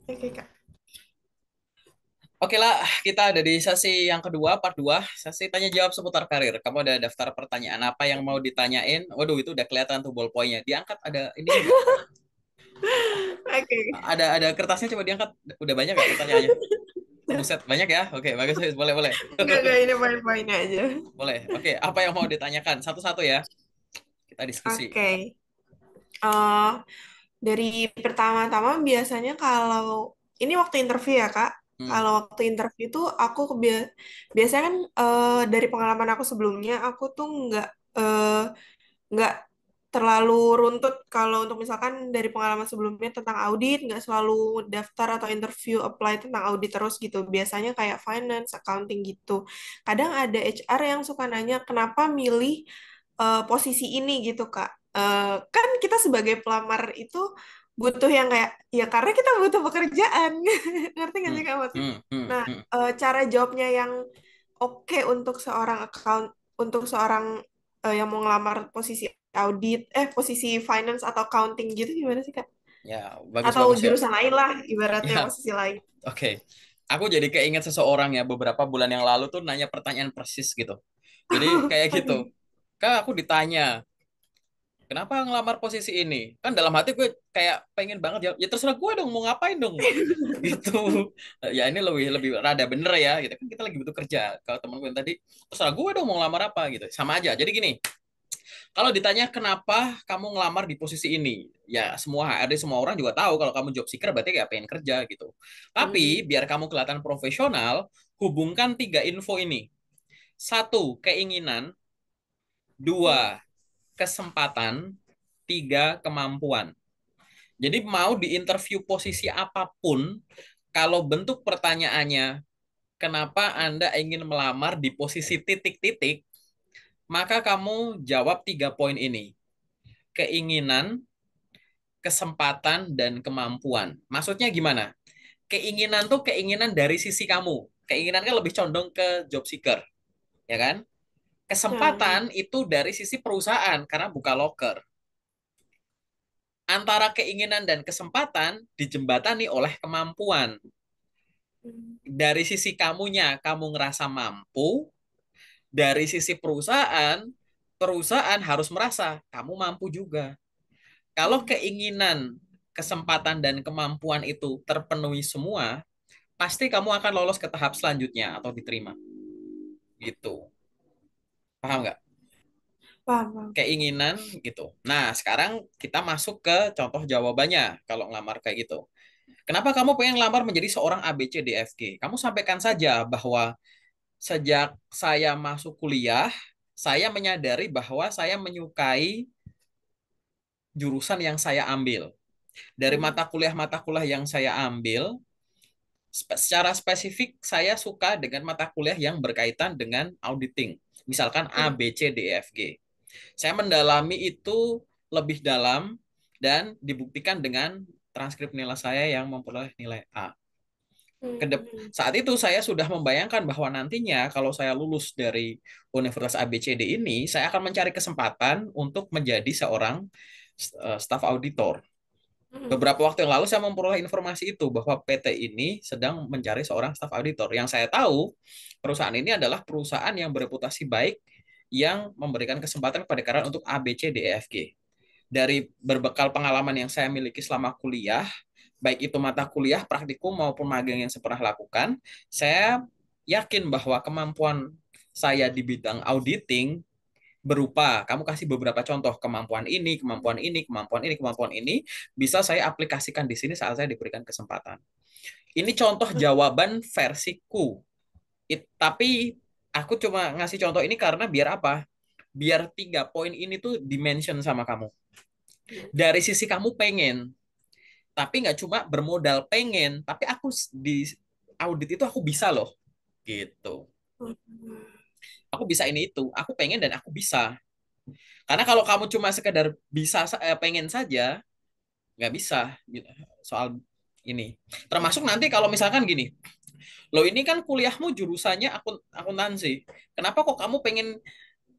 Oke, Kak. Oke lah, kita ada di sesi yang kedua, part 2, sesi tanya jawab seputar karir. Kamu ada daftar pertanyaan apa yang mau ditanyain? Waduh, itu udah kelihatan tuh ballpointnya. Diangkat, ada ininya nggak? Oke. Ada kertasnya, coba diangkat. Udah banyak nggak pertanyaannya? Oh, buset, banyak ya? Oke, bagus, bagus. Boleh, boleh. Enggak, ini poin-poin aja. Boleh. Oke, apa yang mau ditanyakan? Satu-satu ya. Kita diskusi. Oke. Eh, dari pertama-tama biasanya kalau ini waktu interview ya, Kak. Hmm, Kalau waktu interview itu aku biasanya kan dari pengalaman aku sebelumnya aku tuh nggak terlalu runtut kalau untuk misalkan dari pengalaman sebelumnya tentang audit, nggak selalu daftar atau interview apply tentang audit terus gitu. Biasanya kayak finance, accounting gitu. Kadang ada HR yang suka nanya kenapa milih posisi ini gitu, Kak. Kan kita sebagai pelamar itu butuh yang kayak ya karena kita butuh pekerjaan. Ngerti nggak hmm, sih, Kak, maksudnya? hmm, hmm, Nah, hmm. cara jawabnya yang oke untuk seorang yang mau ngelamar posisi audit, posisi finance atau accounting gitu gimana sih, Kak? Ya, bagus, Atau bagus ya. jurusan lain lah, ibaratnya Ya, posisi lain. oke. Aku jadi keinget seseorang ya, beberapa bulan yang lalu tuh nanya pertanyaan persis gitu. Jadi kayak gitu. Oke. Kak, aku ditanya, kenapa ngelamar posisi ini? Kan dalam hati gue kayak pengen banget ya, ya terserah gue dong mau ngapain dong. Gitu. Ya ini lebih lebih rada bener ya gitu. Kan kita lagi butuh kerja. Kalau temen gue yang tadi terserah gue dong mau ngelamar apa gitu. Sama aja. Jadi gini, kalau ditanya kenapa kamu ngelamar di posisi ini, ya semua HRD semua orang juga tahu kalau kamu job seeker berarti kayak pengen kerja gitu. Tapi Hmm. biar kamu kelihatan profesional, hubungkan tiga info ini. Satu, keinginan. Hmm. Dua, kesempatan. Tiga, kemampuan. Jadi mau di interview posisi apapun, kalau bentuk pertanyaannya, kenapa Anda ingin melamar di posisi titik-titik, maka kamu jawab tiga poin ini. Keinginan, kesempatan, dan kemampuan. Maksudnya gimana? Keinginan tuh keinginan dari sisi kamu. Keinginan kan lebih condong ke job seeker, ya kan? Nah, Kesempatan itu dari sisi perusahaan karena buka loker. Antara keinginan dan kesempatan dijembatani oleh kemampuan. hmm. Dari sisi kamunya, kamu ngerasa mampu. Dari sisi perusahaan, perusahaan harus merasa kamu mampu juga. Kalau Hmm. keinginan, kesempatan, dan kemampuan itu terpenuhi semua, pasti kamu akan lolos ke tahap selanjutnya atau diterima. Gitu. Paham nggak? Paham, paham. Keinginan gitu. Nah, sekarang kita masuk ke contoh jawabannya kalau ngelamar kayak gitu. Kenapa kamu pengen ngelamar menjadi seorang A, B, C, D, F, G? Kamu sampaikan saja bahwa sejak saya masuk kuliah, saya menyadari bahwa saya menyukai jurusan yang saya ambil. Dari Hmm. mata kuliah yang saya ambil, secara spesifik saya suka dengan mata kuliah yang berkaitan dengan auditing. Misalkan A, Hmm. B, C, D, E, F, G. Saya mendalami itu lebih dalam dan dibuktikan dengan transkrip nilai saya yang memperoleh nilai A. Hmm. Saat itu saya sudah membayangkan bahwa nantinya kalau saya lulus dari Universitas ABCD ini, saya akan mencari kesempatan untuk menjadi seorang staf auditor. Hmm. Beberapa waktu yang lalu saya memperoleh informasi itu bahwa PT ini sedang mencari seorang staf auditor. Yang saya tahu, perusahaan ini adalah perusahaan yang bereputasi baik yang memberikan kesempatan kepada karyawan untuk A, B, C, D, E, F, G. Dari berbekal pengalaman yang saya miliki selama kuliah, baik itu mata kuliah, praktikum maupun magang yang saya pernah lakukan, saya yakin bahwa kemampuan saya di bidang auditing berupa kamu kasih beberapa contoh kemampuan ini bisa saya aplikasikan di sini saat saya diberikan kesempatan. Ini contoh jawaban versiku. Tapi aku cuma ngasih contoh ini karena biar apa? Biar tiga poin ini tuh dimention sama kamu. Dari sisi kamu pengen, tapi nggak cuma bermodal pengen, tapi aku di audit itu aku bisa loh, gitu. Hmm. Aku bisa ini itu, aku pengen dan aku bisa. Karena kalau kamu cuma sekedar bisa pengen saja, nggak bisa gitu, soal ini. Termasuk nanti kalau misalkan gini, lo ini kan kuliahmu jurusannya akuntansi. Kenapa kok kamu pengen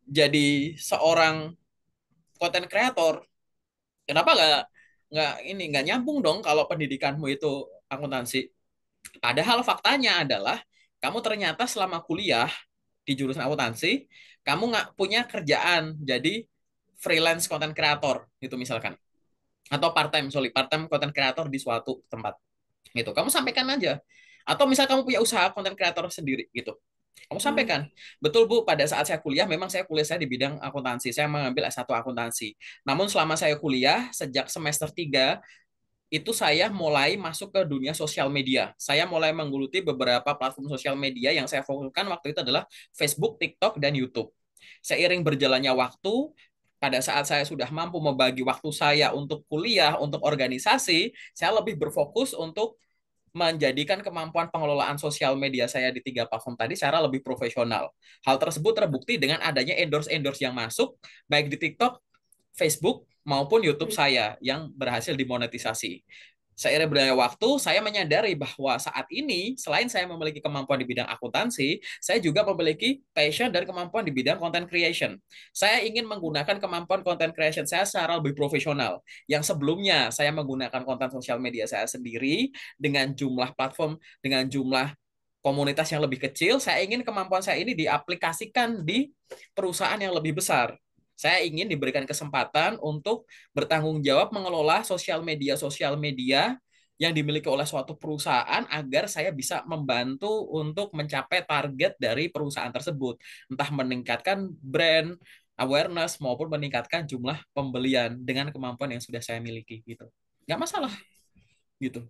jadi seorang konten kreator? Kenapa nggak ini nggak nyambung dong kalau pendidikanmu itu akuntansi. Padahal faktanya adalah kamu ternyata selama kuliah di jurusan akuntansi, kamu nggak punya kerjaan jadi freelance content creator gitu misalkan, atau part time content creator di suatu tempat gitu. Kamu sampaikan aja. Atau misal kamu punya usaha content creator sendiri gitu. Kamu Hmm. sampaikan, betul Bu, pada saat saya kuliah, memang saya kuliah saya di bidang akuntansi, saya mengambil S1 akuntansi. Namun selama saya kuliah, sejak semester 3 itu saya mulai masuk ke dunia sosial media. Saya mulai menggeluti beberapa platform sosial media yang saya fokuskan waktu itu adalah Facebook, TikTok, dan YouTube. Seiring berjalannya waktu, pada saat saya sudah mampu membagi waktu saya untuk kuliah, untuk organisasi, saya lebih berfokus untuk menjadikan kemampuan pengelolaan sosial media saya di 3 platform tadi secara lebih profesional. Hal tersebut terbukti dengan adanya endorse-endorse yang masuk, baik di TikTok, Facebook, maupun YouTube saya yang berhasil dimonetisasi. Seiring berjalannya waktu, saya menyadari bahwa saat ini, selain saya memiliki kemampuan di bidang akuntansi, saya juga memiliki passion dan kemampuan di bidang content creation. Saya ingin menggunakan kemampuan content creation saya secara lebih profesional. Yang sebelumnya saya menggunakan konten sosial media saya sendiri dengan jumlah platform, dengan jumlah komunitas yang lebih kecil, saya ingin kemampuan saya ini diaplikasikan di perusahaan yang lebih besar. Saya ingin diberikan kesempatan untuk bertanggung jawab mengelola sosial media yang dimiliki oleh suatu perusahaan agar saya bisa membantu untuk mencapai target dari perusahaan tersebut. Entah meningkatkan brand, awareness, maupun meningkatkan jumlah pembelian dengan kemampuan yang sudah saya miliki gitu. Nggak masalah gitu.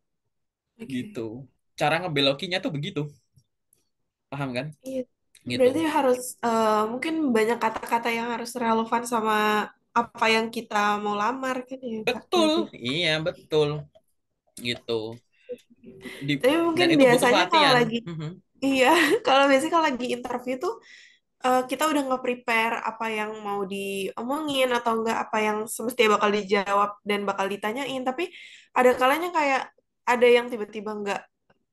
Oke. Gitu. Cara ngebelokinya tuh begitu. Paham kan? Iya. Gitu. Berarti harus mungkin banyak kata-kata yang harus relevan sama apa yang kita mau lamar kan ya Kak? Betul. Berarti. Iya, betul. Gitu. Tapi Dan mungkin itu butuh biasanya kalau latihan. lagi Mhm. iya, kalau biasanya kalau lagi interview tuh kita udah nge-prepare apa yang mau diomongin atau enggak apa yang semestinya bakal dijawab dan bakal ditanyain. Tapi ada kalanya kayak ada yang tiba-tiba nggak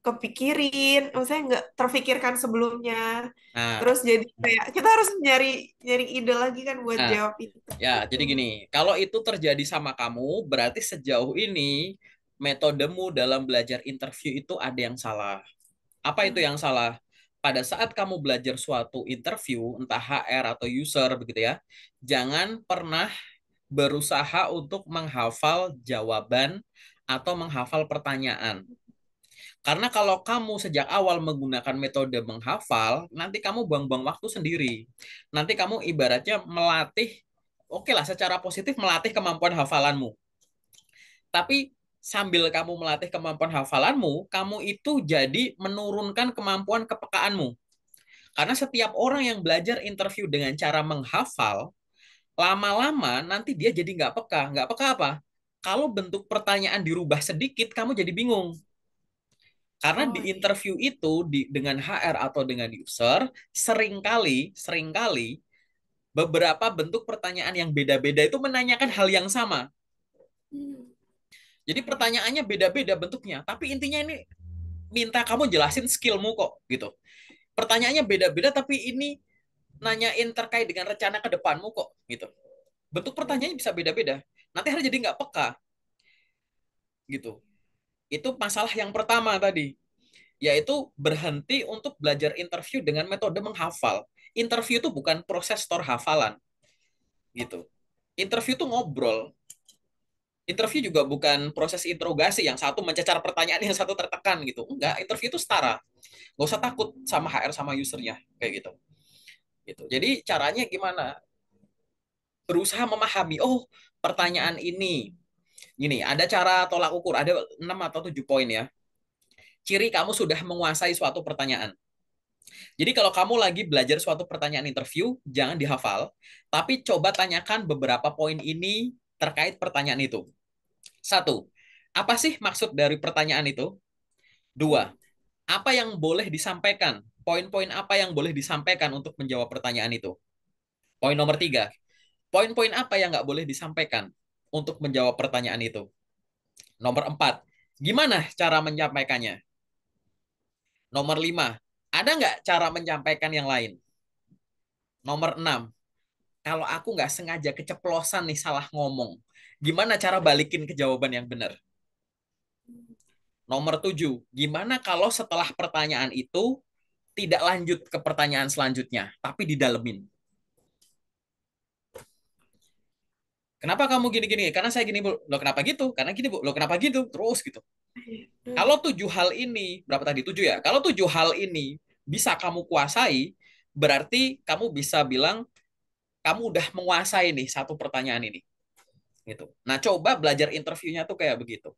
kepikirin, maksudnya nggak terfikirkan sebelumnya. Nah, Terus jadi kayak kita harus nyari nyari ide lagi kan buat nah, jawab itu. ya, Gitu. jadi gini, kalau itu terjadi sama kamu, berarti sejauh ini metodemu dalam belajar interview itu ada yang salah. Apa itu Hmm. yang salah? Pada saat kamu belajar suatu interview, entah HR atau user begitu ya, jangan pernah berusaha untuk menghafal jawaban atau menghafal pertanyaan. Karena kalau kamu sejak awal menggunakan metode menghafal, nanti kamu buang-buang waktu sendiri. Nanti kamu ibaratnya melatih, oke lah secara positif melatih kemampuan hafalanmu. Tapi sambil kamu melatih kemampuan hafalanmu, kamu itu jadi menurunkan kemampuan kepekaanmu. Karena setiap orang yang belajar interview dengan cara menghafal, lama-lama nanti dia jadi nggak peka. Nggak peka apa? Kalau bentuk pertanyaan dirubah sedikit, kamu jadi bingung. Karena Oh di iya. interview itu dengan HR atau dengan user seringkali beberapa bentuk pertanyaan yang beda-beda itu menanyakan hal yang sama. Hmm. Jadi Oke. pertanyaannya beda-beda bentuknya, tapi intinya ini minta kamu jelasin skillmu kok gitu. Pertanyaannya beda-beda tapi ini nanyain terkait dengan rencana ke depanmu kok gitu. Bentuk Hmm. pertanyaannya bisa beda-beda. Nanti harus jadi nggak peka gitu. Itu masalah yang pertama tadi, yaitu berhenti untuk belajar interview dengan metode menghafal. Interview itu bukan proses store hafalan gitu. Interview itu ngobrol. Interview juga bukan proses interogasi yang satu mencecar pertanyaan yang satu tertekan gitu. Enggak, interview itu setara. Gak usah takut sama HR sama usernya kayak gitu. Gitu. Jadi caranya gimana? Berusaha memahami, oh pertanyaan ini. Gini, ada cara tolak ukur, ada 6 atau 7 poin ya. Ciri kamu sudah menguasai suatu pertanyaan. Jadi kalau kamu lagi belajar suatu pertanyaan interview, jangan dihafal, tapi coba tanyakan beberapa poin ini terkait pertanyaan itu. Satu, apa sih maksud dari pertanyaan itu? Dua, apa yang boleh disampaikan? Poin-poin apa yang boleh disampaikan untuk menjawab pertanyaan itu? Poin nomor tiga, poin-poin apa yang nggak boleh disampaikan untuk menjawab pertanyaan itu? Nomor empat, gimana cara menyampaikannya? Nomor lima, ada nggak cara menyampaikan yang lain? Nomor enam, kalau aku nggak sengaja keceplosan nih salah ngomong, gimana cara balikin ke jawaban yang benar? Nomor 7, gimana kalau setelah pertanyaan itu tidak lanjut ke pertanyaan selanjutnya, tapi didalemin. Kenapa kamu gini-gini? Karena saya gini, Bu. Loh kenapa gitu? Karena gini, Bu. Loh kenapa gitu? Terus gitu. Hmm. Kalau 7 hal ini, berapa tadi? 7 ya? Kalau 7 hal ini bisa kamu kuasai, berarti kamu bisa bilang, kamu udah menguasai nih satu pertanyaan ini. Gitu. Nah, coba belajar interviewnya tuh kayak begitu.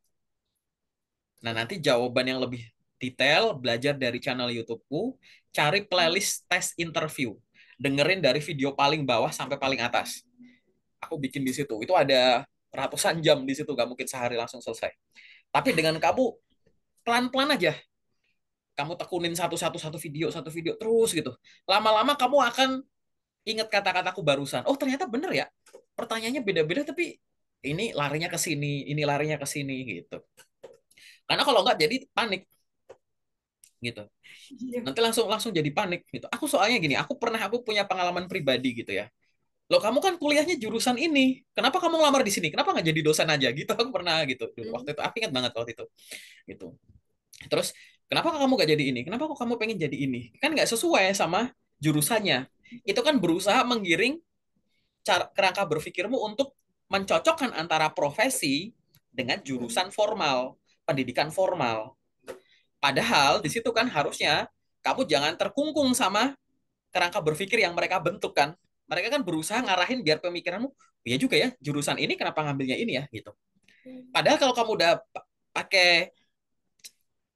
Nah, nanti jawaban yang lebih detail, belajar dari channel YouTube-ku, cari playlist tes interview. Dengerin dari video paling bawah sampai paling atas. Aku bikin di situ. Itu ada ratusan jam di situ, gak mungkin sehari langsung selesai. Tapi dengan kamu pelan-pelan aja, kamu tekunin satu video terus gitu. Lama-lama kamu akan ingat kata-kataku barusan. Oh, ternyata bener ya. Pertanyaannya beda-beda tapi ini larinya ke sini, ini larinya ke sini gitu. Karena kalau nggak jadi panik gitu. Iya. Nanti langsung langsung jadi panik gitu. Aku soalnya gini, aku punya pengalaman pribadi gitu ya. Loh kamu kan kuliahnya jurusan ini, kenapa kamu ngelamar di sini? Kenapa nggak jadi dosen aja gitu? Aku pernah gitu dulu Hmm. waktu itu. Aku ingat banget waktu itu gitu. Terus kenapa kamu nggak jadi ini? Kenapa kok kamu pengen jadi ini? Kan nggak sesuai sama jurusannya. Itu kan berusaha menggiring kerangka berpikirmu untuk mencocokkan antara profesi dengan Hmm. jurusan formal, pendidikan formal. Padahal di situ kan harusnya kamu jangan terkungkung sama kerangka berpikir yang mereka bentuk kan. Mereka kan berusaha ngarahin biar pemikiranmu, ya juga ya, jurusan ini kenapa ngambilnya ini ya gitu. Padahal kalau kamu udah pakai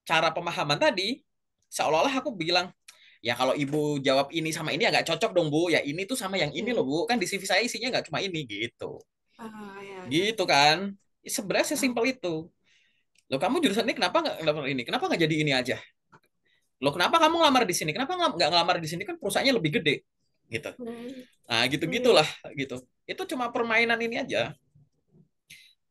cara pemahaman tadi, seolah-olah aku bilang, ya kalau ibu jawab ini sama ini ya nggak cocok dong bu, ya ini tuh sama yang ini loh Hmm. bu, kan di CV saya isinya nggak cuma ini gitu. Ah, ya, ya. Gitu kan. Sebenarnya Ah. sesimpel itu. Loh kamu jurusan ini kenapa nggak ngelamar ini? Kenapa nggak jadi ini aja? Loh kenapa kamu ngelamar di sini? Kenapa nggak ngelamar di sini kan perusahaannya lebih gede? Gitu. Hmm. Nah Iya. gitu-gitulah gitu. Itu cuma permainan ini aja.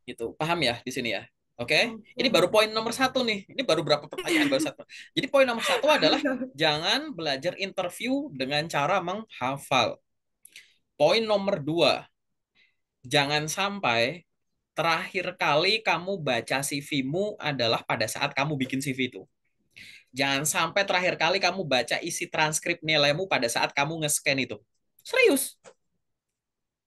Gitu. Paham ya di sini ya? Oke, Paham, ini baru paham. poin nomor 1 nih. Ini baru berapa pertanyaan? Baru satu. Jadi poin nomor 1 adalah jangan belajar interview dengan cara menghafal. Poin nomor 2, jangan sampai terakhir kali kamu baca CV-mu adalah pada saat kamu bikin CV itu. Jangan sampai terakhir kali kamu baca isi transkrip nilaimu pada saat kamu nge-scan itu. Serius.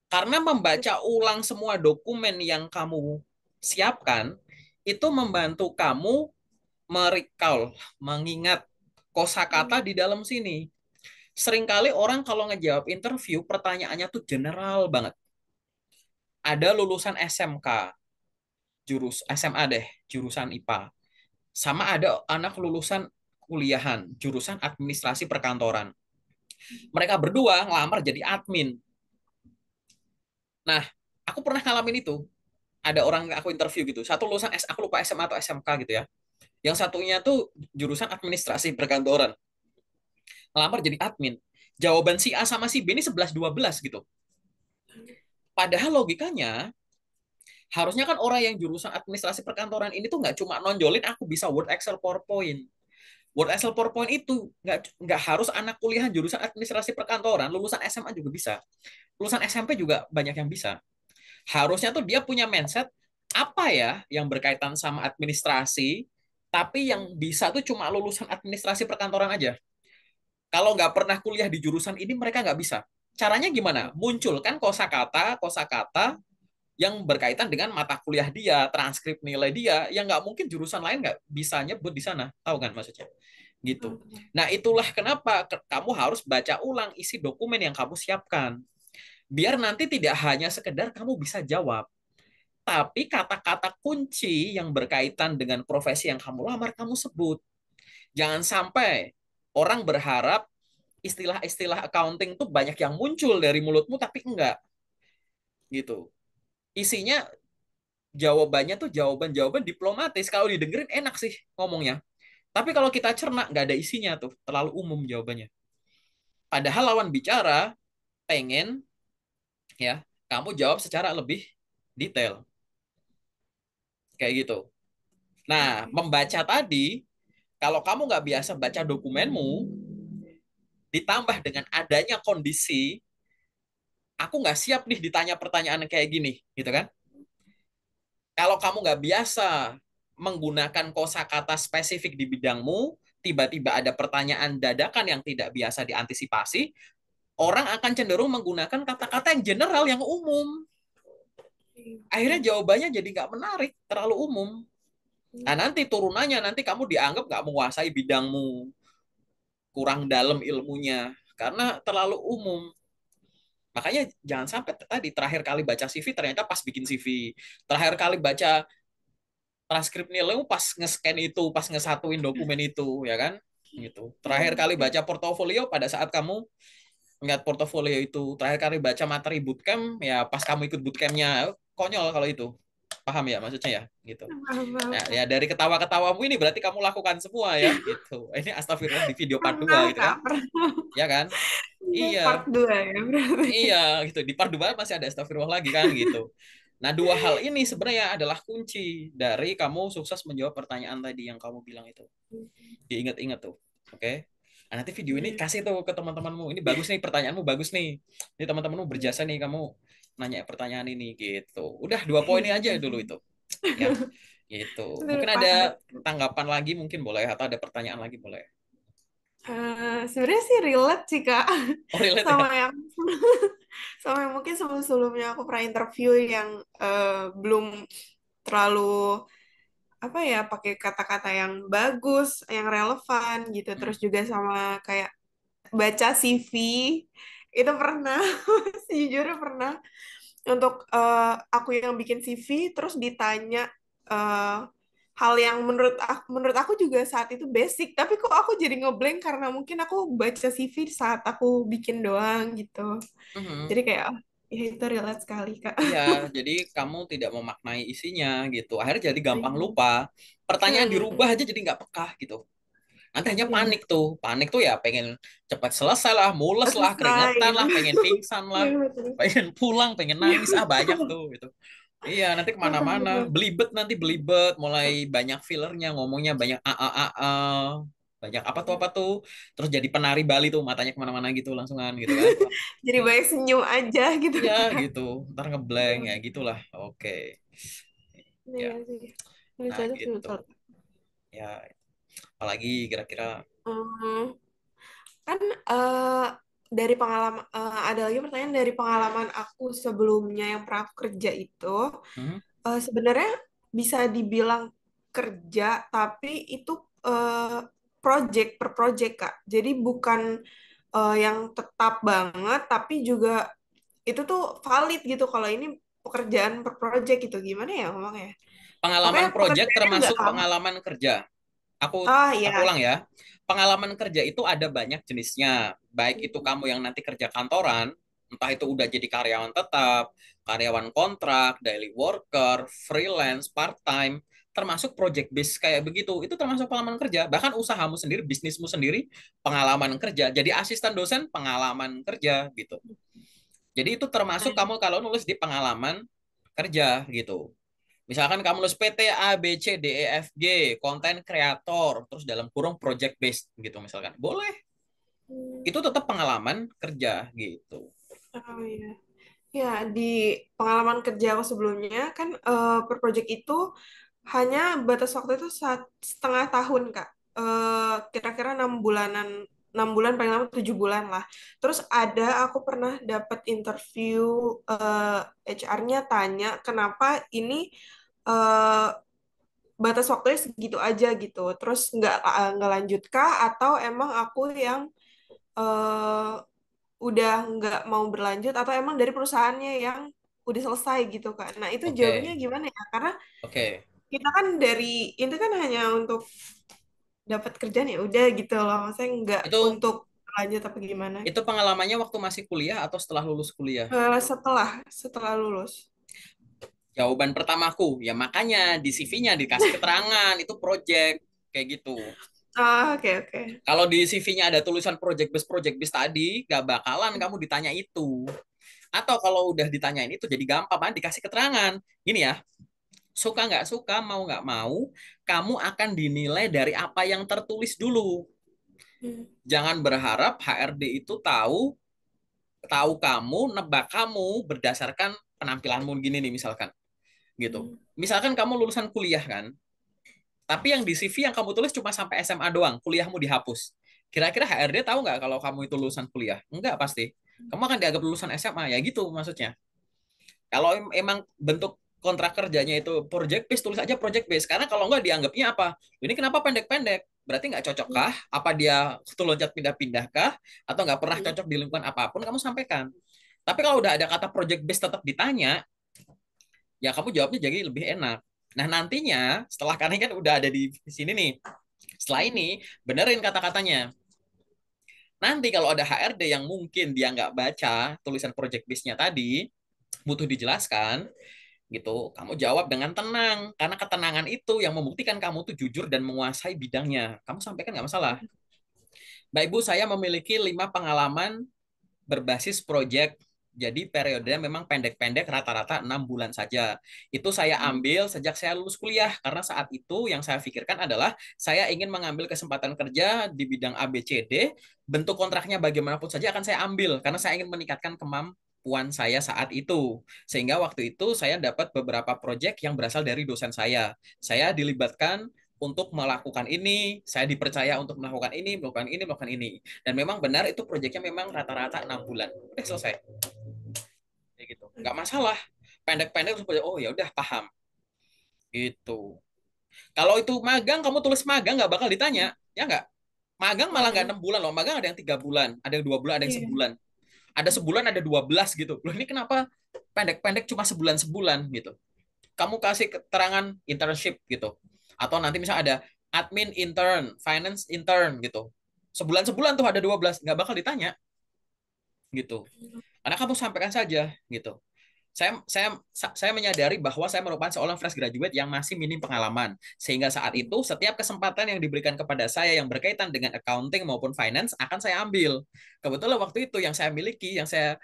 Karena membaca ulang semua dokumen yang kamu siapkan, itu membantu kamu merecall, mengingat kosakata Hmm. di dalam sini. Seringkali orang kalau ngejawab interview, pertanyaannya tuh general banget. Ada lulusan SMK, SMA deh, jurusan IPA. Sama ada anak lulusan kuliahan, jurusan administrasi perkantoran. Mereka berdua ngelamar jadi admin. Nah, aku pernah ngalamin itu. Ada orang aku interview gitu. Satu lulusan aku lupa SMA atau SMK gitu ya. Yang satunya tuh jurusan administrasi perkantoran. Ngelamar jadi admin. Jawaban si A sama si B ini 11-12 gitu. Padahal logikanya, harusnya kan orang yang jurusan administrasi perkantoran ini tuh nggak cuma nonjolin aku bisa Word, Excel, PowerPoint. Word, Excel, PowerPoint itu nggak harus anak kuliahan jurusan administrasi perkantoran, lulusan SMA juga bisa. Lulusan SMP juga banyak yang bisa. Harusnya tuh dia punya mindset apa ya yang berkaitan sama administrasi, tapi yang bisa tuh cuma lulusan administrasi perkantoran aja. Kalau nggak pernah kuliah di jurusan ini, mereka nggak bisa. Caranya gimana? Munculkan kosakata yang berkaitan dengan mata kuliah dia, transkrip nilai dia, yang nggak mungkin jurusan lain nggak bisa nyebut di sana. Tahu kan maksudnya? Gitu. Nah, itulah kenapa kamu harus baca ulang isi dokumen yang kamu siapkan. Biar nanti tidak hanya sekedar kamu bisa jawab, tapi kata-kata kunci yang berkaitan dengan profesi yang kamu lamar kamu sebut. Jangan sampai orang berharap istilah-istilah accounting tuh banyak yang muncul dari mulutmu tapi enggak gitu. Isinya jawabannya tuh jawaban-jawaban diplomatis. Kalau didengerin enak sih ngomongnya. Tapi kalau kita cerna nggak ada isinya tuh, terlalu umum jawabannya. Padahal lawan bicara pengen ya kamu jawab secara lebih detail kayak gitu. Nah, Oke. membaca tadi, kalau kamu nggak biasa baca dokumenmu, ditambah dengan adanya kondisi, aku nggak siap nih ditanya pertanyaan kayak gini, gitu kan? Kalau kamu nggak biasa menggunakan kosakata spesifik di bidangmu, tiba-tiba ada pertanyaan dadakan yang tidak biasa diantisipasi, orang akan cenderung menggunakan kata-kata yang general, yang umum. Akhirnya jawabannya jadi nggak menarik, terlalu umum. Nah, nanti turunannya, nanti kamu dianggap nggak menguasai bidangmu, kurang dalam ilmunya, karena terlalu umum. Makanya jangan sampai tadi terakhir kali baca CV ternyata pas bikin CV, terakhir kali baca transkrip nilai pas nge-scan itu, pas ngesatuin dokumen itu, ya kan? Gitu. Terakhir kali baca portofolio pada saat kamu ngeliat portofolio itu, terakhir kali baca materi bootcamp ya pas kamu ikut bootcampnya, konyol kalau itu. Paham ya maksudnya ya? Gitu. Nah, ya dari ketawa-ketawamu ini berarti kamu lakukan semua ya, gitu. Ini astagfirullah di video part 2 Pernah gitu kan? Kak, pernah. Ya kan? Part Iya, 2 ya berarti. iya gitu. Di part 2 masih ada astagfirullah lagi kan gitu. Nah, dua hal ini sebenarnya adalah kunci dari kamu sukses menjawab pertanyaan tadi yang kamu bilang itu. Diingat-ingat tuh. Oke. Nah, nanti video ini kasih tuh ke teman-temanmu. Ini bagus nih, pertanyaanmu bagus nih. Ini teman-temanmu berjasa nih, kamu nanya pertanyaan ini gitu. Udah dua poin aja dulu itu. Ya, gitu. Mungkin ada Padat. tanggapan lagi mungkin boleh, atau ada pertanyaan lagi boleh. Sebenarnya sih relate sih Kak Oh, relate sama ya? yang sama yang mungkin sebelum-sebelumnya aku pernah interview yang belum terlalu apa ya pakai kata-kata yang bagus, yang relevan gitu. Hmm. Terus juga sama kayak baca CV itu pernah, sejujurnya pernah untuk aku yang bikin CV terus ditanya eh, hal yang menurut aku juga saat itu basic, tapi kok aku jadi ngeblank karena mungkin aku baca CV saat aku bikin doang gitu. Mhm. Jadi kayak ya itu relate sekali Kak. Iya, jadi kamu tidak memaknai isinya gitu. Akhirnya jadi gampang Iya. lupa. Pertanyaan dirubah Hmm, aja jadi nggak peka gitu. Nanti hanya panik iya. tuh. Panik tuh ya pengen cepat selesai lah, mules lah, Selesai keringetan gitu. lah, pengen pingsan lah, Iya betul. pengen pulang, pengen Iya nangis. Ah, banyak betul. tuh gitu. Iya, nanti Betul, kemana-mana. betul. Belibet nanti belibet. Mulai banyak fillernya, ngomongnya banyak banyak apa tuh. Terus jadi penari Bali tuh, matanya kemana-mana gitu langsungan gitu kan. Jadi banyak senyum aja gitu Iya Kak. gitu, ntar ngeblank ya gitulah. Oke, Iya ya. sih. Ini Nah cocok sih gitu. betul. Ya, apalagi kira-kira. Hmm, kan dari pengalaman ada lagi pertanyaan dari pengalaman aku sebelumnya yang pernah aku kerja itu Hmm? sebenarnya bisa dibilang kerja tapi itu eh, project per project Kak. Jadi bukan yang tetap banget tapi juga itu tuh valid gitu kalau ini pekerjaan per project gitu gimana ya ngomongnya. Pokoknya Pengalaman project pekerjaannya nggak termasuk lama. pengalaman kerja. Ah Aku ya. ulang ya. Pengalaman kerja itu ada banyak jenisnya. Baik itu kamu yang nanti kerja kantoran, entah itu udah jadi karyawan tetap, karyawan kontrak, daily worker, freelance, part-time, termasuk project base kayak begitu. Itu termasuk pengalaman kerja. Bahkan usahamu sendiri, bisnismu sendiri, pengalaman kerja. Jadi asisten dosen, pengalaman kerja gitu. Jadi itu termasuk kamu kalau nulis di pengalaman kerja gitu. Misalkan kamu nulis PT A B C D E F G, konten kreator, terus dalam kurung project based gitu misalkan. Boleh. Hmm. Itu tetap pengalaman kerja gitu. Oh iya. Ya, di pengalaman kerja aku sebelumnya kan per project itu hanya batas waktu itu 1,5 tahun, Kak. Kira-kira 6 bulanan, 6 bulan paling lama 7 bulan lah. Terus aku pernah dapat interview HR-nya tanya kenapa ini eh, batas waktunya segitu aja gitu. Terus nggak lanjut kah atau emang aku yang eh, udah nggak mau berlanjut atau emang dari perusahaannya yang udah selesai gitu kan. Nah, itu jawabnya Oke. gimana ya? Karena Oke. kita kan itu kan hanya untuk dapat kerjaan ya udah gitu loh. Maksudnya nggak Itu untuk lanjut apa gimana. itu pengalamannya waktu masih kuliah atau setelah lulus kuliah? Setelah lulus. Jawaban pertamaku, ya makanya di CV-nya dikasih keterangan itu project kayak gitu. Ah, oke oke. Kalau di CV-nya ada tulisan project based tadi, gak bakalan kamu ditanya itu. Atau kalau udah ditanyain itu jadi gampang kan dikasih keterangan. Gini ya, suka nggak suka, mau nggak mau, kamu akan dinilai dari apa yang tertulis dulu. Hmm. Jangan berharap HRD itu tahu tahu kamu, nebak kamu berdasarkan penampilanmu gini nih misalkan, gitu. Hmm. Misalkan kamu lulusan kuliah kan, Tapi yang di CV yang kamu tulis cuma sampai SMA doang, kuliahmu dihapus. Kira-kira HRD tahu nggak kalau kamu itu lulusan kuliah? Enggak pasti. Kamu akan dianggap lulusan SMA, ya gitu maksudnya. Kalau emang bentuk kontrak kerjanya itu project based, tulis aja project based. Karena kalau nggak dianggapnya apa? Ini kenapa pendek-pendek? Berarti nggak cocok kah? Apa dia tuh loncat pindah-pindah kah? Atau nggak pernah cocok di lingkungan apapun, kamu sampaikan. Tapi kalau udah ada kata project based tetap ditanya, ya kamu jawabnya jadi lebih enak. Nah nantinya setelah kalian kan udah ada di sini nih, setelah ini benerin kata-katanya. Nanti kalau ada HRD yang mungkin dia nggak baca tulisan project base-nya tadi, butuh dijelaskan, gitu, kamu jawab dengan tenang. Karena ketenangan itu yang membuktikan kamu tuh jujur dan menguasai bidangnya. Kamu sampaikan nggak masalah. Mbak Ibu, saya memiliki 5 pengalaman berbasis project. Jadi periodenya memang pendek-pendek, rata-rata 6 bulan saja. Itu saya ambil sejak saya lulus kuliah, karena saat itu yang saya pikirkan adalah saya ingin mengambil kesempatan kerja di bidang ABCD, bentuk kontraknya bagaimanapun saja akan saya ambil, karena saya ingin meningkatkan kemampuan saya saat itu. Sehingga waktu itu saya dapat beberapa proyek yang berasal dari dosen saya. Saya dilibatkan untuk melakukan ini, saya dipercaya untuk melakukan ini, melakukan ini, melakukan ini. Dan memang benar itu proyeknya memang rata-rata 6 bulan. Udah selesai. Kayak gitu. Nggak masalah. Pendek-pendek supaya oh ya udah paham. Gitu. Kalau itu magang, kamu tulis magang nggak bakal ditanya. Ya nggak? Magang malah nggak 6 bulan loh. Magang ada yang 3 bulan, ada yang 2 bulan, ada yang Iya. sebulan. Ada sebulan, ada 12 gitu. Loh ini kenapa pendek-pendek cuma sebulan-sebulan gitu. Kamu kasih keterangan internship gitu. Atau nanti misal ada admin intern, finance intern gitu. Sebulan-sebulan tuh ada 12, nggak bakal ditanya gitu. Karena kamu sampaikan saja gitu. Saya menyadari bahwa saya merupakan seorang fresh graduate yang masih minim pengalaman. Sehingga saat itu setiap kesempatan yang diberikan kepada saya yang berkaitan dengan accounting maupun finance akan saya ambil. Kebetulan waktu itu yang saya miliki, yang saya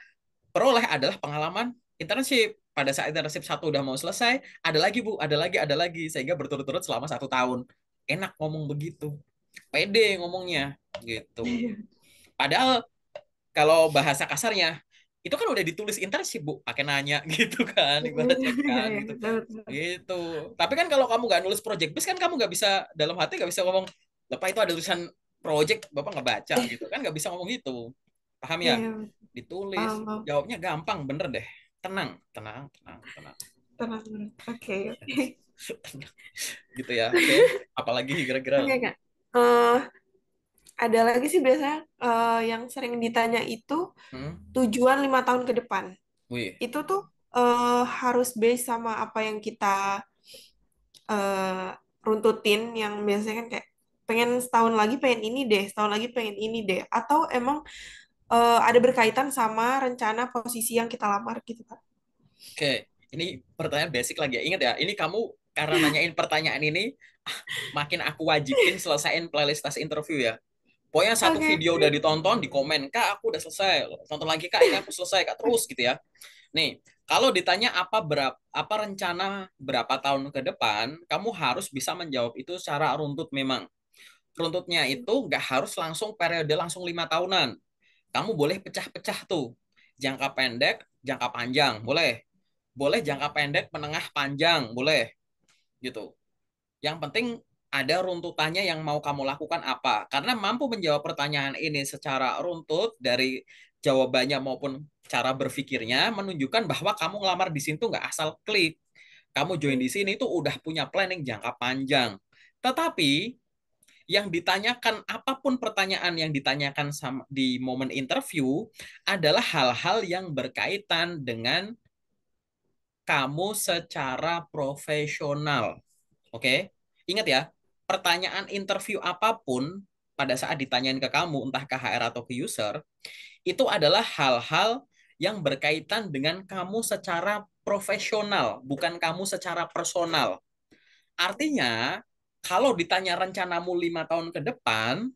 peroleh adalah pengalaman internship. Pada saat internship satu udah mau selesai, ada lagi Bu, ada lagi. Sehingga berturut-turut selama 1 tahun. Enak ngomong begitu. Pede ngomongnya gitu. Padahal kalau bahasa kasarnya, itu kan udah ditulis internship Bu, pakai nanya gitu kan, ibaratnya Iya, kan iya, gitu. betul, betul. Gitu. Tapi kan kalau kamu nggak nulis project base kan kamu nggak bisa dalam hati nggak bisa ngomong, Bapak itu ada tulisan project, Bapak nggak baca gitu kan nggak bisa ngomong gitu. Paham ya? Iya, Ditulis, paham, paham. jawabnya gampang, bener deh. Tenang, tenang, tenang, tenang. Tenang, tenang. Oke, oke. Tenang. Gitu ya. Oke. Apalagi kira-kira? Oke, Kak. Eh, ada lagi sih biasanya yang sering ditanya itu Hmm? tujuan 5 tahun ke depan. Wih, Itu tuh harus base sama apa yang kita eh, runtutin, yang biasanya kan kayak pengen setahun lagi pengen ini deh, setahun lagi pengen ini deh. Atau emang ada berkaitan sama rencana posisi yang kita lamar gitu, Kak. oke. Ini pertanyaan basic lagi ya. Ingat ya, ini kamu karena nanyain pertanyaan ini, makin aku wajibin selesaiin playlist tas interview ya. Pokoknya satu Oke. video udah ditonton, di komen, Kak, aku udah selesai. Tonton lagi, Kak, ini aku selesai, Kak. Terus gitu ya. Nih, kalau ditanya apa rencana berapa tahun ke depan, kamu harus bisa menjawab itu secara runtut memang. Runtutnya itu nggak harus langsung periode langsung 5 tahunan. Kamu boleh pecah-pecah tuh. Jangka pendek, jangka panjang, boleh. Boleh jangka pendek, menengah, panjang, boleh. Gitu. Yang penting ada runtutannya yang mau kamu lakukan apa. Karena mampu menjawab pertanyaan ini secara runtut dari jawabannya maupun cara berpikirnya menunjukkan bahwa kamu ngelamar di sini tuh nggak asal klik. Kamu join di sini tuh udah punya planning jangka panjang. Tetapi yang ditanyakan, apapun pertanyaan yang ditanyakan di momen interview adalah hal-hal yang berkaitan dengan kamu secara profesional. Oke, ingat ya, pertanyaan interview apapun pada saat ditanyain ke kamu, entah ke HR atau ke user, itu adalah hal-hal yang berkaitan dengan kamu secara profesional, bukan kamu secara personal. Artinya, kalau ditanya rencanamu 5 tahun ke depan,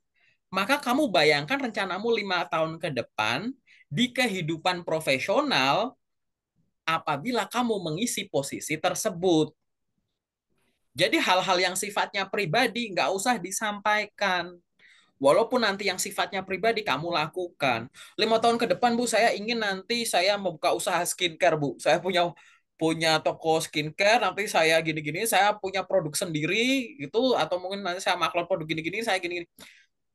maka kamu bayangkan rencanamu 5 tahun ke depan di kehidupan profesional apabila kamu mengisi posisi tersebut. Jadi hal-hal yang sifatnya pribadi nggak usah disampaikan. Walaupun nanti yang sifatnya pribadi kamu lakukan. 5 tahun ke depan, Bu, saya ingin nanti saya membuka usaha skincare, Bu. Saya punya punya toko skincare, nanti saya gini-gini, saya punya produk sendiri gitu, atau mungkin nanti saya maklon produk gini-gini, saya gini-gini.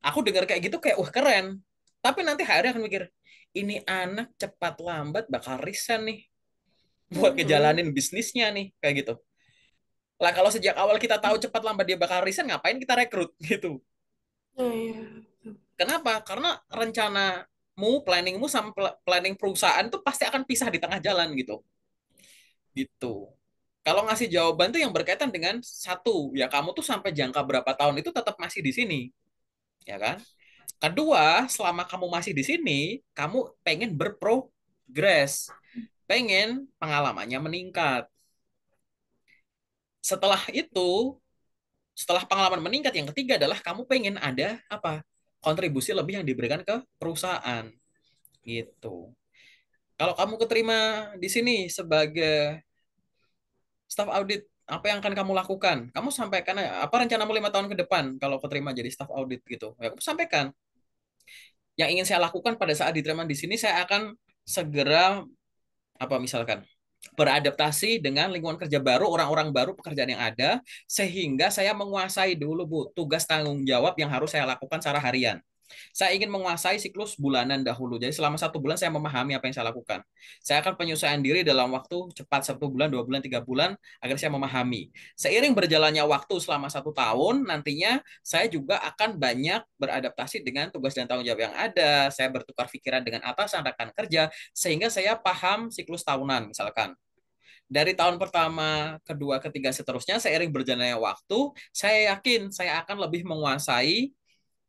Aku dengar kayak gitu kayak wah keren. Tapi nanti HR akan mikir, ini anak cepat lambat bakal resign nih buat Mhm. ngejalanin bisnisnya nih kayak gitu. Lah kalau sejak awal kita tahu cepat lambat dia bakal resign, ngapain kita rekrut gitu? Oh, iya. Kenapa? Karena rencanamu, planningmu sama planning perusahaan tuh pasti akan pisah di tengah jalan gitu. Gitu. Kalau ngasih jawaban tuh yang berkaitan dengan satu, ya kamu tuh sampai jangka berapa tahun itu tetap masih di sini, ya kan? Kedua, selama kamu masih di sini, kamu pengen berprogres, pengen pengalamannya meningkat. Setelah itu, setelah pengalaman meningkat, yang ketiga adalah kamu pengen ada apa? Kontribusi lebih yang diberikan ke perusahaan, gitu. Kalau kamu keterima di sini sebagai staff audit, apa yang akan kamu lakukan? Kamu sampaikan apa rencanamu 5 tahun ke depan kalau keterima jadi staff audit gitu. Ya, kamu sampaikan. Yang ingin saya lakukan pada saat diterima di sini, saya akan segera apa misalkan beradaptasi dengan lingkungan kerja baru, orang-orang baru, pekerjaan yang ada, sehingga saya menguasai dulu Bu tugas tanggung jawab yang harus saya lakukan secara harian. Saya ingin menguasai siklus bulanan dahulu. Jadi selama 1 bulan saya memahami apa yang saya lakukan. Saya akan penyesuaian diri dalam waktu cepat 1 bulan, 2 bulan, 3 bulan agar saya memahami. Seiring berjalannya waktu selama 1 tahun, nantinya saya juga akan banyak beradaptasi dengan tugas dan tanggung jawab yang ada. Saya bertukar pikiran dengan atasan rekan kerja sehingga saya paham siklus tahunan misalkan. Dari tahun pertama, kedua, ketiga, seterusnya, seiring berjalannya waktu, saya yakin saya akan lebih menguasai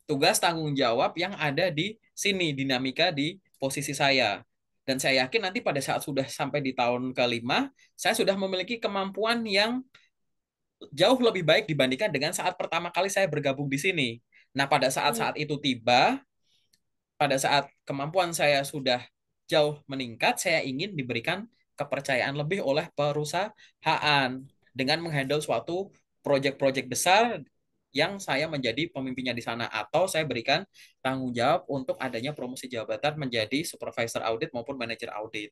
tugas tanggung jawab yang ada di sini, dinamika di posisi saya. Dan saya yakin nanti pada saat sudah sampai di tahun kelima, saya sudah memiliki kemampuan yang jauh lebih baik dibandingkan dengan saat pertama kali saya bergabung di sini. Nah, pada saat-saat itu tiba, pada saat kemampuan saya sudah jauh meningkat, saya ingin diberikan kepercayaan lebih oleh perusahaan dengan menghandle suatu proyek-proyek besar yang saya menjadi pemimpinnya di sana atau saya berikan tanggung jawab untuk adanya promosi jabatan menjadi supervisor audit maupun manajer audit.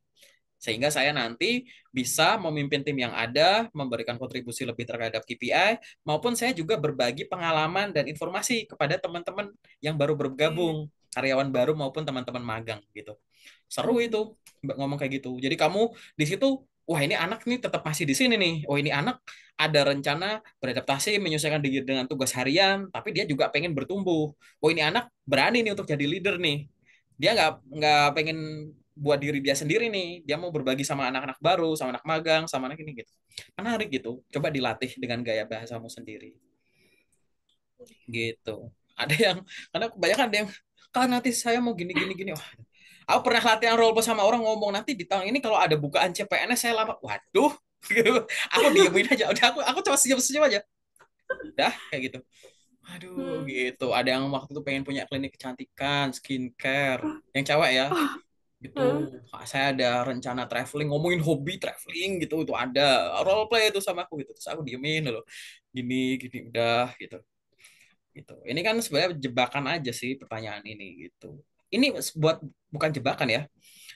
Sehingga saya nanti bisa memimpin tim yang ada, memberikan kontribusi lebih terhadap KPI, maupun saya juga berbagi pengalaman dan informasi kepada teman-teman yang baru Iya. bergabung, karyawan baru maupun teman-teman magang gitu. Seru Mhm. itu ngomong kayak gitu. Jadi kamu di situ, wah ini anak nih tetap masih di sini nih. Oh ini anak ada rencana beradaptasi, menyesuaikan diri dengan tugas harian, tapi dia juga pengen bertumbuh. Oh ini anak berani nih untuk jadi leader nih. Dia nggak pengen buat diri dia sendiri nih. Dia mau berbagi sama anak-anak baru, sama anak magang, sama anak ini gitu. Menarik gitu. Coba dilatih dengan gaya bahasamu sendiri. Gitu. Ada yang, karena kebanyakan ada yang, kan nanti saya mau gini gini gini. Wah, aku pernah latihan role play sama orang ngomong nanti di tahun ini kalau ada bukaan CPNS saya lama. Waduh, gitu. Aku diemin aja. Udah aku cuma senyum-senyum aja. Udah kayak gitu. Aduh, Hmm. gitu. Ada yang waktu itu pengen punya klinik kecantikan, skincare, yang cewek ya. Oh, Gitu. hmm. Saya ada rencana traveling, ngomongin hobi traveling gitu, itu ada role play itu sama aku gitu. Terus aku diemin dulu. Gini, gini udah gitu. Gitu. Ini kan sebenarnya jebakan aja sih pertanyaan ini gitu. Ini buat bukan jebakan ya.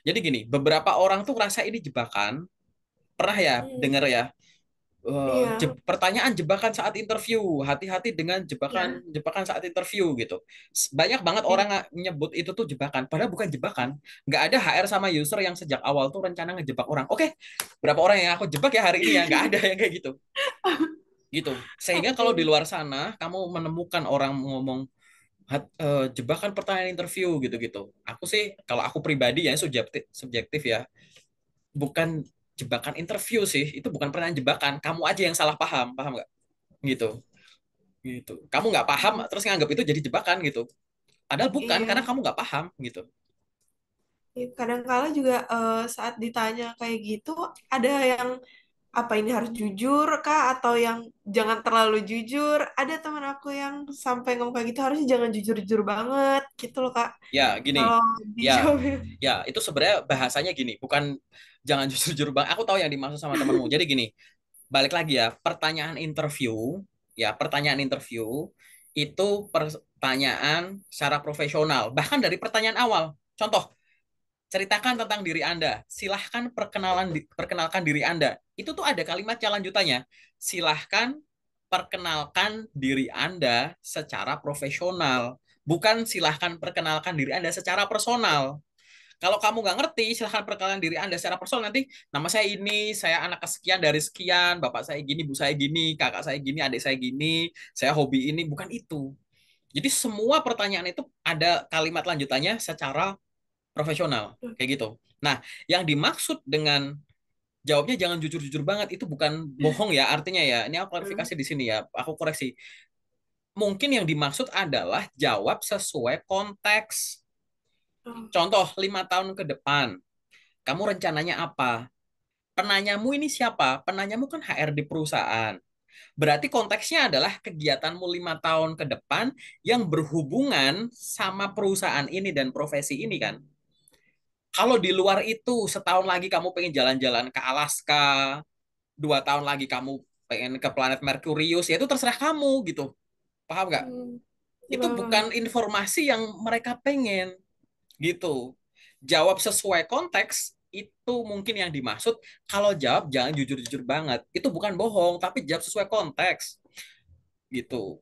Jadi gini, beberapa orang tuh rasa ini jebakan. Pernah ya Hmm. denger ya Iya. pertanyaan jebakan saat interview. Hati-hati dengan jebakan Iya. jebakan saat interview gitu. Banyak banget Iya. orang nyebut itu tuh jebakan. Padahal bukan jebakan. Nggak ada HR sama user yang sejak awal tuh rencana ngejebak orang. Oke, berapa orang yang aku jebak ya hari ini ya? Nggak ada yang kayak gitu. Gitu. Sehingga kalau di Oke. luar sana kamu menemukan orang ngomong jebakan pertanyaan interview gitu-gitu. Aku sih kalau aku pribadi ya subjektif subjektif ya, bukan jebakan interview sih. Itu bukan pertanyaan jebakan. Kamu aja yang salah paham, paham nggak? Gitu. Gitu. Kamu nggak paham Hmm. terus nganggap itu jadi jebakan gitu. Padahal bukan karena Iya. kamu nggak paham gitu. Ya, kadang-kala juga saat ditanya kayak gitu, ada yang apa ini harus jujur kah atau yang jangan terlalu jujur. Ada teman aku yang sampai ngomong kayak gitu harusnya jangan jujur-jujur banget gitu loh Kak. Ya gini, Kalau ya dijawabin. ya itu sebenarnya bahasanya gini, bukan jangan jujur-jujur bang. Aku tahu yang dimaksud sama temanmu. Jadi gini, balik lagi ya, pertanyaan interview itu pertanyaan secara profesional. Bahkan dari pertanyaan awal. Contoh, ceritakan tentang diri Anda. Silahkan perkenalkan diri Anda. Itu tuh ada kalimatnya lanjutannya. Silahkan perkenalkan diri Anda secara profesional. Bukan silahkan perkenalkan diri Anda secara personal. Kalau kamu nggak ngerti, silahkan perkenalkan diri Anda secara personal. Nanti nama saya ini, saya anak kesekian dari sekian, bapak saya gini, bu saya gini, kakak saya gini, adik saya gini, saya hobi ini. Bukan itu. Jadi semua pertanyaan itu ada kalimat lanjutannya secara profesional. Kayak gitu. Nah, yang dimaksud dengan jawabnya jangan jujur-jujur banget, itu bukan bohong ya artinya ya. Ini aku Hmm. klarifikasi di sini ya. Aku koreksi. Mungkin yang dimaksud adalah jawab sesuai konteks. Oh. Contoh, 5 tahun ke depan, kamu rencananya apa? Penanyamu ini siapa? Penanyamu kan HR di perusahaan. Berarti konteksnya adalah kegiatanmu 5 tahun ke depan yang berhubungan sama perusahaan ini dan profesi ini kan. Kalau di luar itu, setahun lagi kamu pengen jalan-jalan ke Alaska, 2 tahun lagi kamu pengen ke planet Merkurius, ya itu terserah kamu gitu. Paham nggak? Hmm. Ya, Itu paham. bukan informasi yang mereka pengen gitu. Jawab sesuai konteks itu mungkin yang dimaksud. Kalau jawab jangan jujur-jujur banget. Itu bukan bohong, tapi jawab sesuai konteks gitu.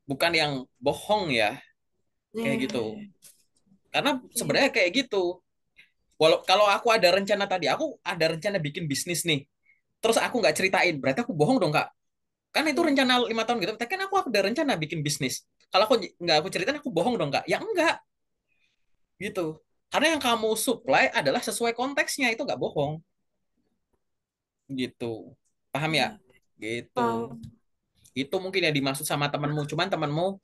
Bukan yang bohong ya, Ya, kayak ya, gitu. ya. Karena Oke. sebenarnya kayak gitu. Walau kalau aku ada rencana tadi, aku ada rencana bikin bisnis nih. Terus aku nggak ceritain, berarti aku bohong dong kak. Kan itu Hmm. rencana 5 tahun gitu. Tapi kan aku ada rencana bikin bisnis. Kalau aku nggak aku ceritain, aku bohong dong kak. Ya enggak gitu. Karena yang kamu supply adalah sesuai konteksnya, itu nggak bohong gitu. Paham ya? Ya, Gitu. paham. Itu mungkin yang dimaksud sama temanmu. Cuman temanmu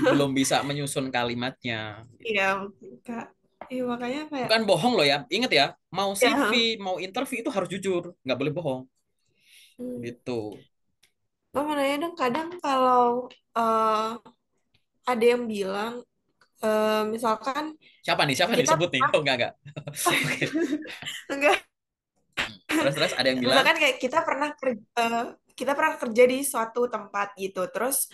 belum bisa menyusun kalimatnya. Iya, mungkin, Kak. Iya, makanya kayak, Bukan bohong loh ya. Ingat ya, mau CV, ya. mau interview itu harus jujur. Nggak boleh bohong. Hmm. Gitu. Lo mau nanya dong, kadang kalau eh, ada yang bilang, misalkan Siapa nih? Siapa nih? kita Sebut nih. pernah, Oh, enggak. Oke. enggak, Terus ada yang bilang, misalkan kayak kita pernah kerja di suatu tempat gitu, terus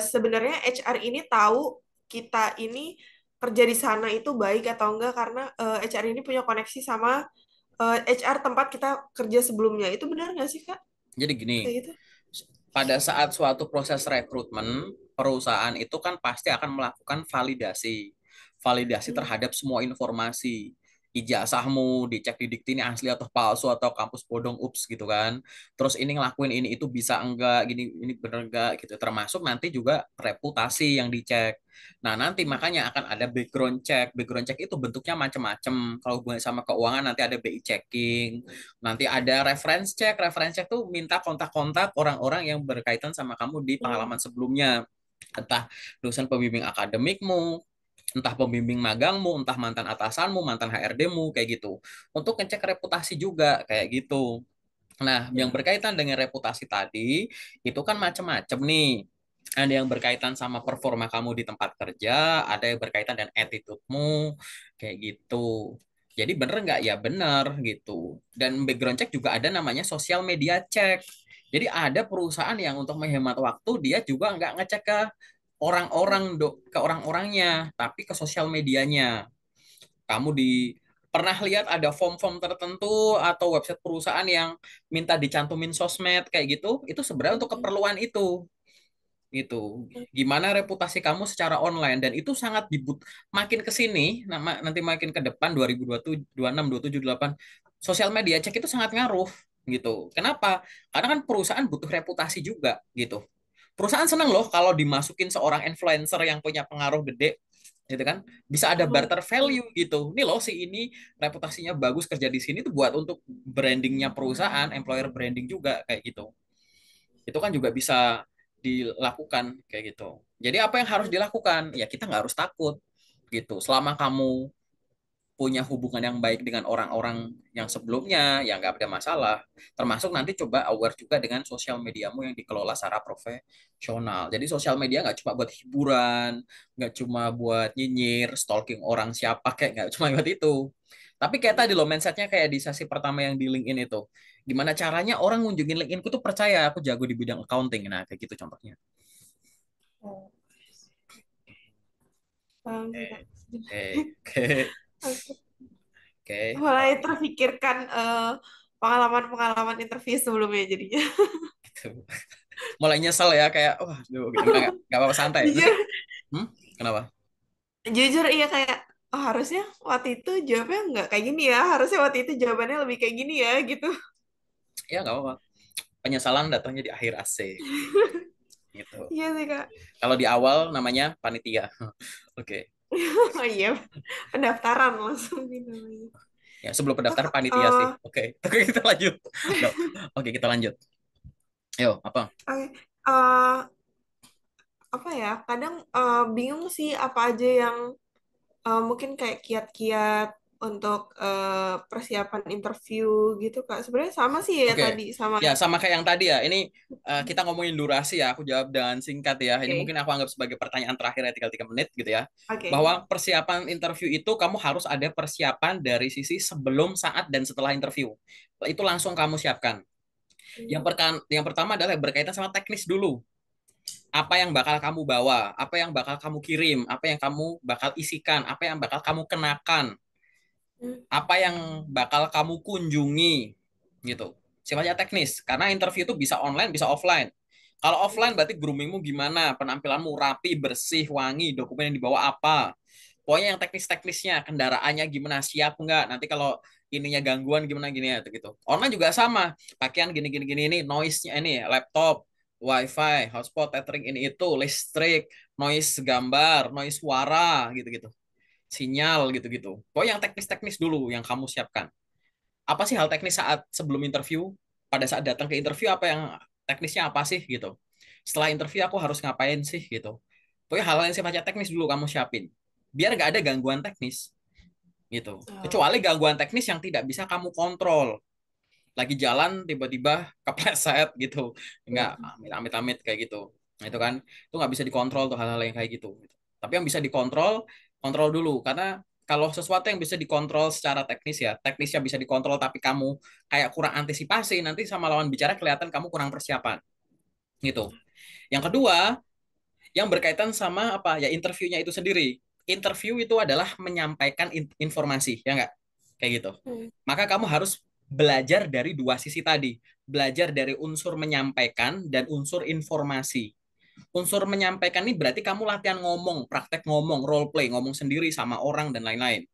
sebenarnya HR ini tahu kita ini kerja di sana itu baik atau enggak karena HR ini punya koneksi sama HR tempat kita kerja sebelumnya. Itu benar nggak sih, Kak? jadi gini, Kayak gitu? pada saat suatu proses rekrutmen, perusahaan itu kan pasti akan melakukan validasi. Validasi Hmm. terhadap semua informasi. Ijazahmu dicek di Dikti ini asli atau palsu atau kampus bodong ups gitu kan. Terus ini ngelakuin ini itu bisa enggak, gini ini bener enggak gitu. Termasuk nanti juga reputasi yang dicek. Nah, nanti Hmm. makanya akan ada background check. Background check itu bentuknya macam-macam. Kalau hubungannya sama keuangan nanti ada BI checking. Nanti ada reference check. Reference check tuh minta kontak-kontak orang-orang yang berkaitan sama kamu di Hmm. pengalaman sebelumnya. Entah dosen pembimbing akademikmu, entah pembimbing magangmu, entah mantan atasanmu, mantan HRDmu, kayak gitu. Untuk ngecek reputasi juga, kayak gitu. Nah, yang Hmm. berkaitan dengan reputasi tadi, itu kan macam-macam nih. Ada yang berkaitan sama performa kamu di tempat kerja, ada yang berkaitan dengan attitude-mu, kayak gitu. Jadi bener nggak? Ya bener gitu. Dan background check juga ada namanya social media check. Jadi ada perusahaan yang untuk menghemat waktu, dia juga nggak ngecek ke ke orang-orangnya, tapi ke sosial medianya. Kamu pernah lihat ada form-form tertentu atau website perusahaan yang minta dicantumin sosmed kayak gitu, itu sebenarnya untuk Hmm. keperluan itu. Gitu. Gimana reputasi kamu secara online dan itu sangat makin ke sini, nanti makin ke depan 2027, 26, 27, 28, sosial media cek itu sangat ngaruh gitu. Kenapa? Karena kan perusahaan butuh reputasi juga gitu. Perusahaan seneng loh kalau dimasukin seorang influencer yang punya pengaruh gede gitu kan, bisa ada Oh. barter value gitu. Nih loh si ini reputasinya bagus kerja di sini tuh buat untuk brandingnya perusahaan, employer branding juga kayak gitu. Itu kan juga bisa dilakukan kayak gitu. Jadi apa yang harus dilakukan? Ya kita nggak harus takut gitu. Selama kamu punya hubungan yang baik dengan orang-orang yang sebelumnya, ya nggak ada masalah. Termasuk nanti coba aware juga dengan sosial mediamu yang dikelola secara profesional. Jadi sosial media nggak cuma buat hiburan, nggak cuma buat nyinyir, stalking orang siapa, kayak nggak cuma buat itu. Tapi kayak tadi loh, mindsetnya kayak di sesi pertama yang di LinkedIn itu. Gimana caranya orang ngunjungin LinkedIn tuh percaya aku jago di bidang accounting. Nah, kayak gitu contohnya. Oh. Paham sih, Kak. Oke, oke. Oke. Oke. mulai terfikirkan pengalaman-pengalaman interview sebelumnya jadinya. Gitu. Mulai nyesel ya kayak wah aduh gitu. Enggak apa-apa santai. Nanti Jujur, hmm? Kenapa? jujur iya kayak oh, harusnya waktu itu jawabnya nggak kayak gini ya. Harusnya waktu itu jawabannya lebih kayak gini ya gitu. Ya nggak apa-apa. Penyesalan datangnya di akhir AC gitu. Iya sih Kak. Kalau di awal namanya panitia. Oke. Oh iya, pendaftaran langsung gitu namanya. Ya, sebelum Tuh, pendaftar Kak, panitia sih. Oke. Oke, kita lanjut. Nggak. Oke, kita lanjut. Yo, apa? oke. Apa ya? Kadang bingung sih apa aja yang mungkin kayak kiat-kiat untuk persiapan interview gitu Kak. Sebenarnya sama sih ya Oke. tadi sama. Ya, sama kayak yang tadi ya. Ini kita ngomongin durasi ya. Aku jawab dengan singkat ya. Ini mungkin Oke, aku anggap sebagai pertanyaan terakhir ya, tinggal 3 menit gitu ya. oke. Bahwa persiapan interview itu kamu harus ada persiapan dari sisi sebelum, saat, dan setelah interview. Itu langsung kamu siapkan. Hmm, Yang pertama adalah berkaitan sama teknis dulu. Apa yang bakal kamu bawa, apa yang bakal kamu kirim, apa yang kamu bakal isikan, apa yang bakal kamu kenakan, hmm, apa yang bakal kamu kunjungi gitu. Sifatnya teknis karena interview itu bisa online, bisa offline. Kalau offline berarti groomingmu gimana, penampilanmu rapi, bersih, wangi, dokumen yang dibawa apa. Pokoknya yang teknis-teknisnya, kendaraannya gimana, siap nggak? Nanti kalau ininya gangguan gimana gini ya gitu. Online juga sama, pakaian gini gini gini ini, noise-nya ini, laptop, wifi, hotspot, tethering ini itu, listrik, noise gambar, noise suara gitu-gitu, sinyal gitu-gitu. Pokoknya yang teknis-teknis dulu yang kamu siapkan. Apa sih hal teknis saat sebelum interview? Pada saat datang ke interview apa yang teknisnya apa sih gitu? Setelah interview aku harus ngapain sih gitu? Pokoknya hal yang sifatnya teknis dulu kamu siapin. Biar nggak ada gangguan teknis gitu. oh, Kecuali gangguan teknis yang tidak bisa kamu kontrol. Lagi jalan tiba-tiba kepleset gitu. Nggak hmm, amit-amit kayak gitu. Nah, itu kan itu nggak bisa dikontrol tuh hal-hal yang kayak gitu. Tapi yang bisa dikontrol, kontrol dulu karena kalau sesuatu yang bisa dikontrol secara teknis ya, teknisnya bisa dikontrol tapi kamu kayak kurang antisipasi, nanti sama lawan bicara kelihatan kamu kurang persiapan gitu. Yang kedua, yang berkaitan sama apa ya interviewnya itu sendiri. Interview itu adalah menyampaikan informasi, ya enggak? Kayak gitu. hmm, Maka kamu harus belajar dari dua sisi tadi. Belajar dari unsur menyampaikan dan unsur informasi. Unsur menyampaikan ini berarti kamu latihan ngomong, praktek ngomong, role play, ngomong sendiri sama orang dan lain-lain.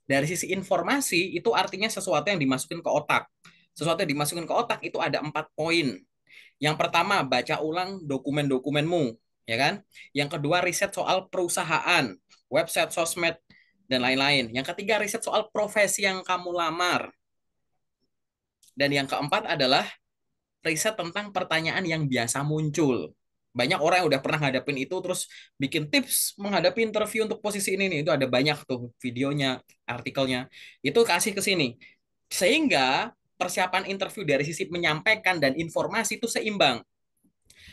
Dari sisi informasi itu artinya sesuatu yang dimasukin ke otak. Sesuatu yang dimasukin ke otak itu ada 4 poin. Yang pertama, baca ulang dokumen-dokumenmu, ya kan? Yang kedua, riset soal perusahaan, website, sosmed, dan lain-lain. Yang ketiga, riset soal profesi yang kamu lamar. Dan yang keempat adalah riset tentang pertanyaan yang biasa muncul. Banyak orang yang udah pernah ngadapin itu terus bikin tips menghadapi interview untuk posisi ini nih. Itu ada banyak tuh videonya, artikelnya. Itu kasih ke sini. Sehingga persiapan interview dari sisi menyampaikan dan informasi itu seimbang.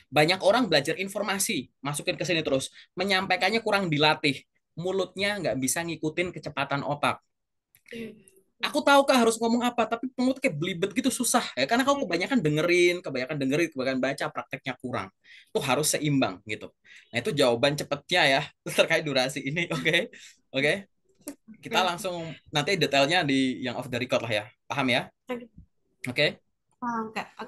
Banyak orang belajar informasi, masukin ke sini terus. Menyampaikannya kurang dilatih. Mulutnya nggak bisa ngikutin kecepatan otak. hmm, Aku tahu kak harus ngomong apa, tapi mulut kayak belibet gitu susah ya. Karena aku kebanyakan dengerin, kebanyakan baca, prakteknya kurang. Tuh harus seimbang gitu. Nah itu jawaban cepetnya ya terkait durasi ini. Oke, oke. Kita oke. langsung nanti detailnya di yang off the record lah ya. Paham ya? Oke. Oke. Paham, Kak. Oke.